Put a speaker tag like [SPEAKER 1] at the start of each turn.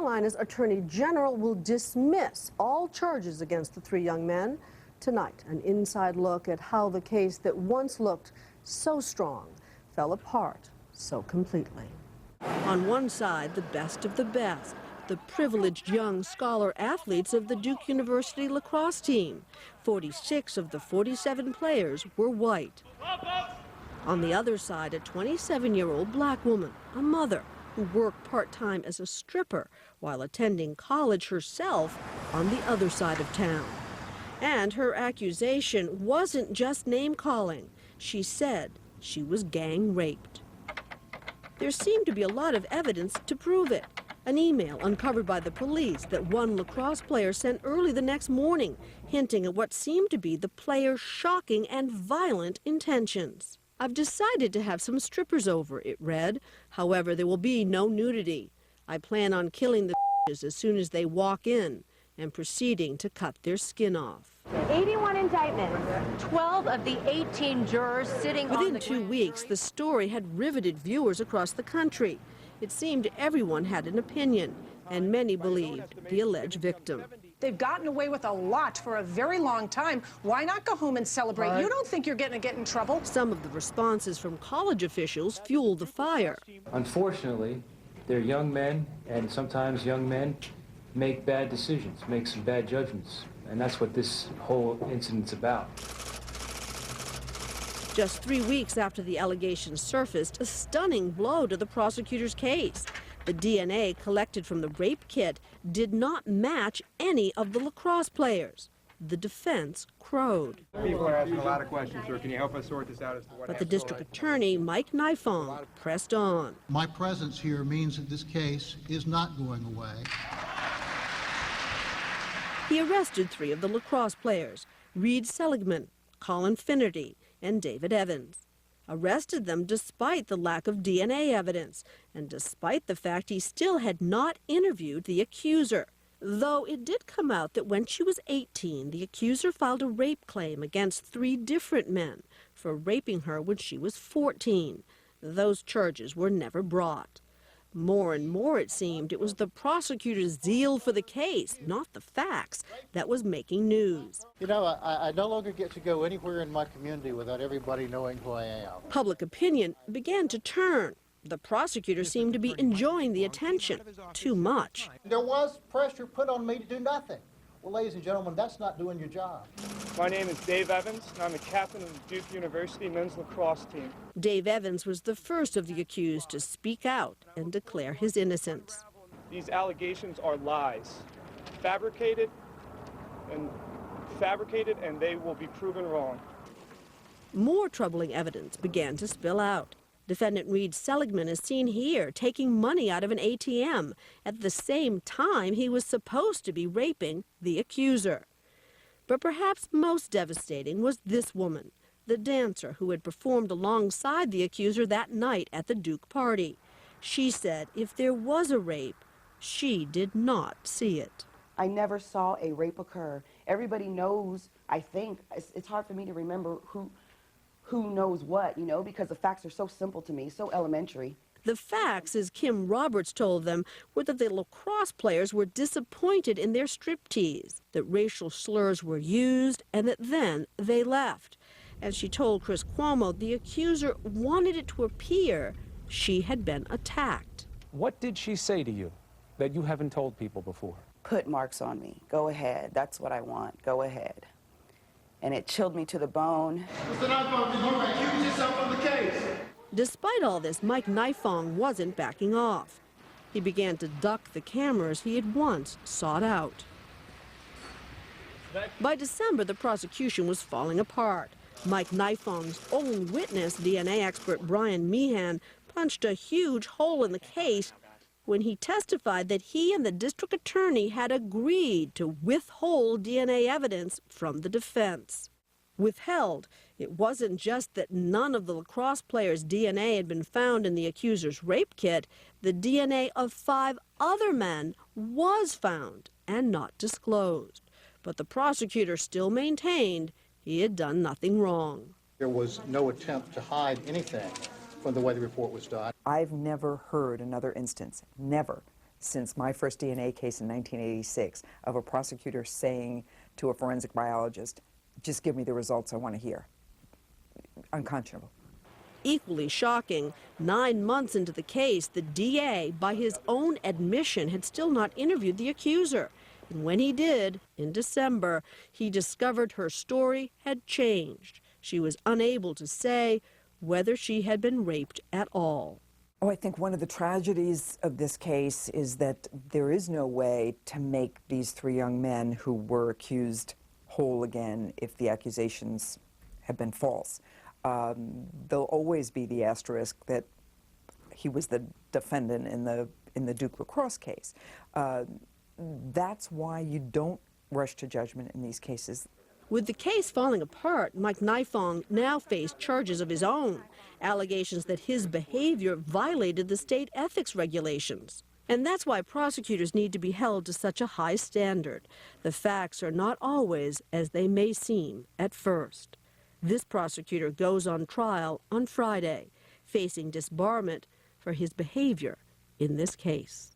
[SPEAKER 1] Carolina's Attorney General will dismiss all charges against the three young men. Tonight, an inside look at how the case that once looked so strong fell apart so completely. On one side, the best of the best, the privileged young scholar athletes of the Duke University lacrosse team. 46 of the 47 players were white. On the other side, a 27-year-old black woman, a mother, who worked part-time as a stripper while attending college herself on the other side of town. And her accusation wasn't just name-calling. She said she was gang raped. There seemed to be a lot of evidence to prove it. An email uncovered by the police that one lacrosse player sent early the next morning, hinting at what seemed to be the player's shocking and violent intentions. "I've decided to have some strippers over," it read. "However, there will be no nudity. I plan on killing the as soon as they walk in and proceeding to cut their skin off."
[SPEAKER 2] 81 indictments, 12 of the 18 jurors sitting on the...
[SPEAKER 1] Within 2 weeks, the story had riveted viewers across the country. It seemed everyone had an opinion, and many believed the alleged victim.
[SPEAKER 3] They've gotten away with a lot for a very long time. Why not go home and celebrate? You don't think you're going to get in trouble?
[SPEAKER 1] Some of the responses from college officials fueled the fire.
[SPEAKER 4] Unfortunately, they're young men, and sometimes young men make bad decisions, make some bad judgments, and that's what this whole incident's about.
[SPEAKER 1] Just 3 weeks after the allegations surfaced, a stunning blow to the prosecutor's case. The DNA collected from the rape kit did not match any of the lacrosse players. The defense crowed.
[SPEAKER 5] People are asking a lot of questions, sir. Can you help us sort this out as to what
[SPEAKER 1] But the district attorney, Mike Nifong, pressed on.
[SPEAKER 6] My presence here means that this case is not going away.
[SPEAKER 1] He arrested 3 of the lacrosse players, Reed Seligman, Colin Finnerty, and David Evans. Arrested them despite the lack of DNA evidence and despite the fact he still had not interviewed the accuser. Though it did come out that when she was 18, the accuser filed a rape claim against 3 different men for raping her when she was 14. Those charges were never brought. More and more, it seemed, it was the prosecutor's zeal for the case, not the facts, that was making news.
[SPEAKER 6] You know, I no longer get to go anywhere in my community without everybody knowing who I am.
[SPEAKER 1] Public opinion began to turn. The prosecutor seemed to be enjoying the attention too much.
[SPEAKER 6] There was pressure put on me to do nothing. Well, ladies and gentlemen, that's not doing your job.
[SPEAKER 5] My name is Dave Evans, and I'm the captain of the Duke University men's lacrosse team.
[SPEAKER 1] Dave Evans was the first of the accused to speak out and declare his innocence.
[SPEAKER 5] These allegations are lies, fabricated, and they will be proven wrong.
[SPEAKER 1] More troubling evidence began to spill out. Defendant Reed Seligman is seen here taking money out of an ATM at the same time he was supposed to be raping the accuser. But perhaps most devastating was this woman, the dancer who had performed alongside the accuser that night at the Duke party. She said if there was a rape, she did not see it.
[SPEAKER 7] I never saw a rape occur. Everybody knows, I think, it's hard for me to remember who knows what, you know, because the facts are so simple to me, so elementary.
[SPEAKER 1] The facts, as Kim Roberts told them, were that the lacrosse players were disappointed in their striptease, that racial slurs were used, and that then they left. As she told Chris Cuomo, the accuser wanted it to appear she had been attacked.
[SPEAKER 8] What did she say to you that you haven't told people before?
[SPEAKER 7] Put marks on me. Go ahead. That's what I want. Go ahead. And it chilled me to the bone.
[SPEAKER 6] Mr. Nifong, you're going to accuse yourself of the case.
[SPEAKER 1] Despite all this, Mike Nifong wasn't backing off. He began to duck the cameras he had once sought out. By December, the prosecution was falling apart. Mike Nifong's own witness, DNA expert Brian Meehan, punched a huge hole in the case when he testified that he and the district attorney had agreed to withhold DNA evidence from the defense. Withheld, it wasn't just that none of the lacrosse players' DNA had been found in the accuser's rape kit. The DNA of 5 other men was found and not disclosed. But the prosecutor still maintained he had done nothing wrong.
[SPEAKER 6] There was no attempt to hide anything from the way the report was done.
[SPEAKER 9] I've never heard another instance, never, since my first DNA case in 1986 of a prosecutor saying to a forensic biologist, just give me the results I want to hear. Unconscionable.
[SPEAKER 1] Equally shocking, 9 months into the case, the DA, by his own admission, had still not interviewed the accuser. And when he did, in December, he discovered her story had changed. She was unable to say whether she had been raped at all.
[SPEAKER 9] Oh, I think one of the tragedies of this case is that there is no way to make these 3 young men who were accused whole again if the accusations have been false. There'll always be the asterisk that he was the defendant in the Duke lacrosse case. That's why you don't rush to judgment in these cases.
[SPEAKER 1] With the case falling apart, Mike Nifong now faced charges of his own, allegations that his behavior violated the state ethics regulations. And that's why prosecutors need to be held to such a high standard. The facts are not always as they may seem at first. This prosecutor goes on trial on Friday, facing disbarment for his behavior in this case.